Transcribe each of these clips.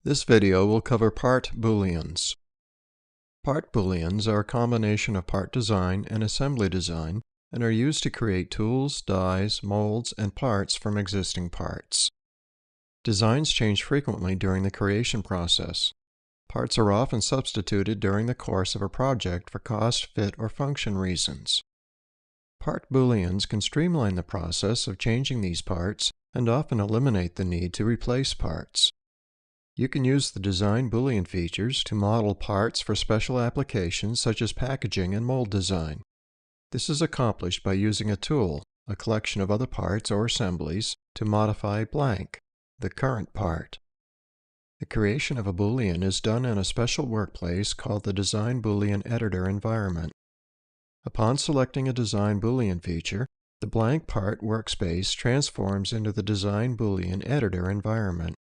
This video will cover part Booleans. Part Booleans are a combination of part design and assembly design and are used to create tools, dies, molds, and parts from existing parts. Designs change frequently during the creation process. Parts are often substituted during the course of a project for cost, fit, or function reasons. Part Booleans can streamline the process of changing these parts and often eliminate the need to replace parts. You can use the design Boolean features to model parts for special applications such as packaging and mold design. This is accomplished by using a tool, a collection of other parts or assemblies, to modify blank, the current part. The creation of a Boolean is done in a special workplace called the Design Boolean Editor environment. Upon selecting a Design Boolean feature, the blank part workspace transforms into the Design Boolean Editor environment.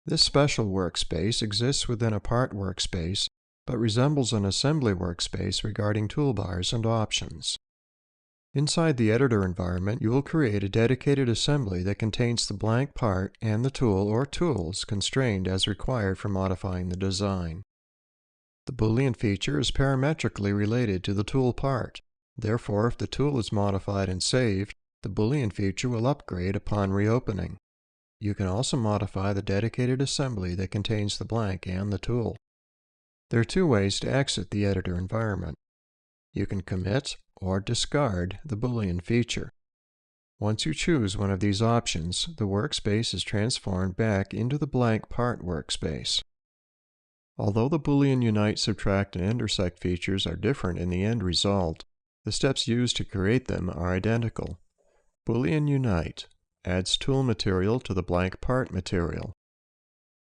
This special workspace exists within a part workspace, but resembles an assembly workspace regarding toolbars and options. Inside the editor environment, you will create a dedicated assembly that contains the blank part and the tool or tools constrained as required for modifying the design. The Boolean feature is parametrically related to the tool part. Therefore, if the tool is modified and saved, the Boolean feature will upgrade upon reopening. You can also modify the dedicated assembly that contains the blank and the tool. There are two ways to exit the editor environment. You can commit or discard the Boolean feature. Once you choose one of these options, the workspace is transformed back into the blank part workspace. Although the Boolean unite, subtract, and intersect features are different in the end result, the steps used to create them are identical. Boolean unite adds tool material to the blank part material.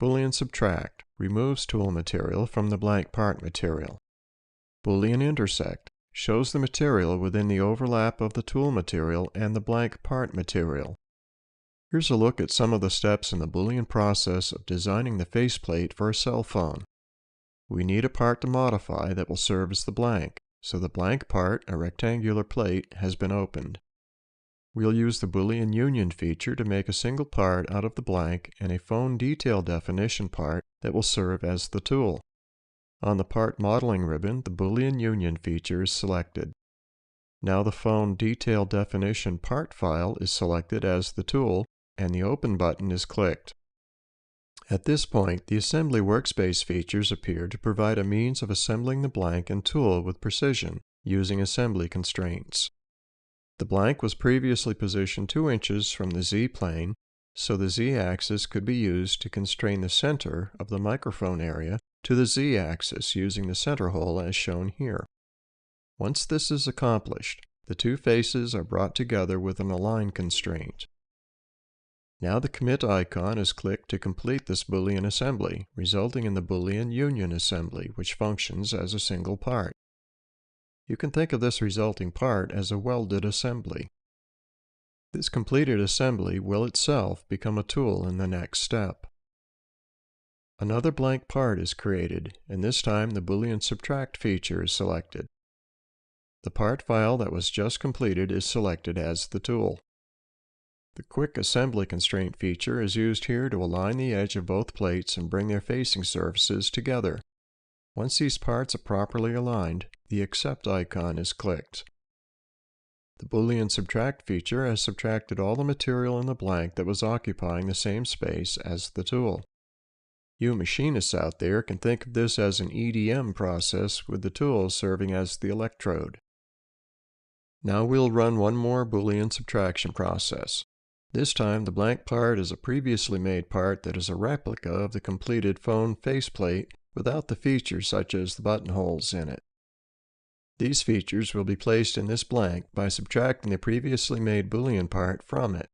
Boolean subtract removes tool material from the blank part material. Boolean intersect shows the material within the overlap of the tool material and the blank part material. Here's a look at some of the steps in the Boolean process of designing the faceplate for a cell phone. We need a part to modify that will serve as the blank, so the blank part, a rectangular plate, has been opened. We'll use the Boolean union feature to make a single part out of the blank and a phone detail definition part that will serve as the tool. On the part modeling ribbon, the Boolean union feature is selected. Now the phone detail definition part file is selected as the tool, and the Open button is clicked. At this point, the assembly workspace features appear to provide a means of assembling the blank and tool with precision, using assembly constraints. The blank was previously positioned 2 inches from the Z-plane, so the Z-axis could be used to constrain the center of the microphone area to the Z-axis using the center hole as shown here. Once this is accomplished, the two faces are brought together with an align constraint. Now the commit icon is clicked to complete this Boolean assembly, resulting in the Boolean union assembly, which functions as a single part. You can think of this resulting part as a welded assembly. This completed assembly will itself become a tool in the next step. Another blank part is created, and this time the Boolean subtract feature is selected. The part file that was just completed is selected as the tool. The quick assembly constraint feature is used here to align the edge of both plates and bring their facing surfaces together. Once these parts are properly aligned, the accept icon is clicked. The Boolean subtract feature has subtracted all the material in the blank that was occupying the same space as the tool. You machinists out there can think of this as an EDM process with the tool serving as the electrode. Now we'll run one more Boolean subtraction process. This time the blank part is a previously made part that is a replica of the completed phone faceplate without the features such as the buttonholes in it. These features will be placed in this blank by subtracting the previously made Boolean part from it.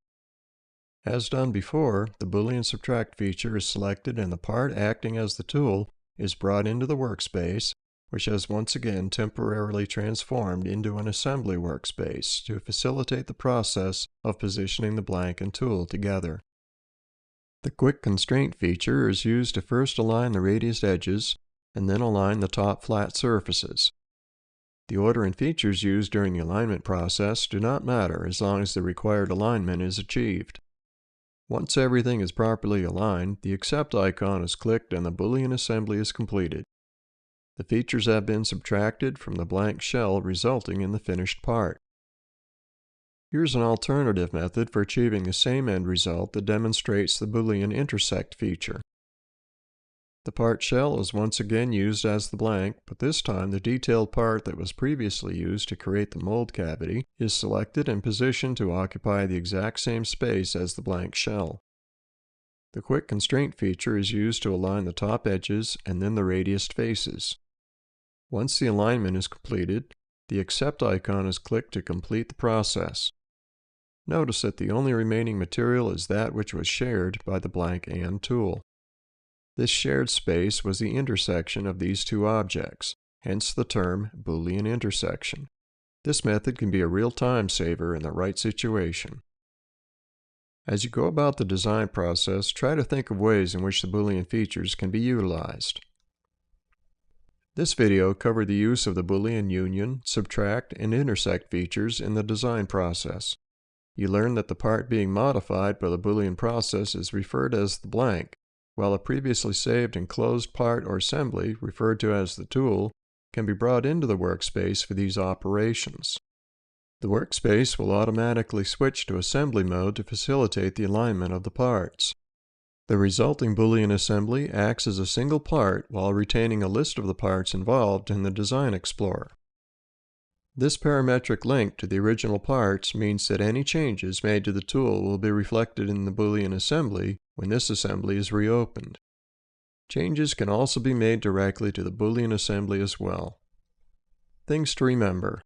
As done before, the Boolean subtract feature is selected and the part acting as the tool is brought into the workspace, which has once again temporarily transformed into an assembly workspace to facilitate the process of positioning the blank and tool together. The quick constraint feature is used to first align the radius edges and then align the top flat surfaces. The order and features used during the alignment process do not matter as long as the required alignment is achieved. Once everything is properly aligned, the Accept icon is clicked and the Boolean assembly is completed. The features have been subtracted from the blank shell, resulting in the finished part. Here's an alternative method for achieving the same end result that demonstrates the Boolean intersect feature. The part shell is once again used as the blank, but this time the detailed part that was previously used to create the mold cavity is selected and positioned to occupy the exact same space as the blank shell. The quick constraint feature is used to align the top edges and then the radiused faces. Once the alignment is completed, the Accept icon is clicked to complete the process. Notice that the only remaining material is that which was shared by the blank and tool. This shared space was the intersection of these two objects, hence the term Boolean intersection. This method can be a real time saver in the right situation. As you go about the design process, try to think of ways in which the Boolean features can be utilized. This video covered the use of the Boolean union, subtract, and intersect features in the design process. You learned that the part being modified by the Boolean process is referred as the blank, while a previously saved and closed part or assembly, referred to as the tool, can be brought into the workspace for these operations. The workspace will automatically switch to assembly mode to facilitate the alignment of the parts. The resulting Boolean assembly acts as a single part while retaining a list of the parts involved in the Design Explorer. This parametric link to the original parts means that any changes made to the tool will be reflected in the Boolean assembly when this assembly is reopened. Changes can also be made directly to the Boolean assembly as well. Things to remember.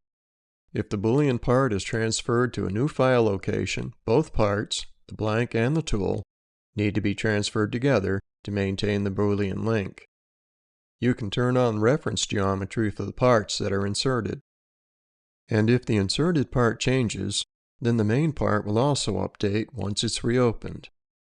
If the Boolean part is transferred to a new file location, both parts, the blank and the tool, need to be transferred together to maintain the Boolean link. You can turn on reference geometry for the parts that are inserted. And if the inserted part changes, then the main part will also update once it's reopened.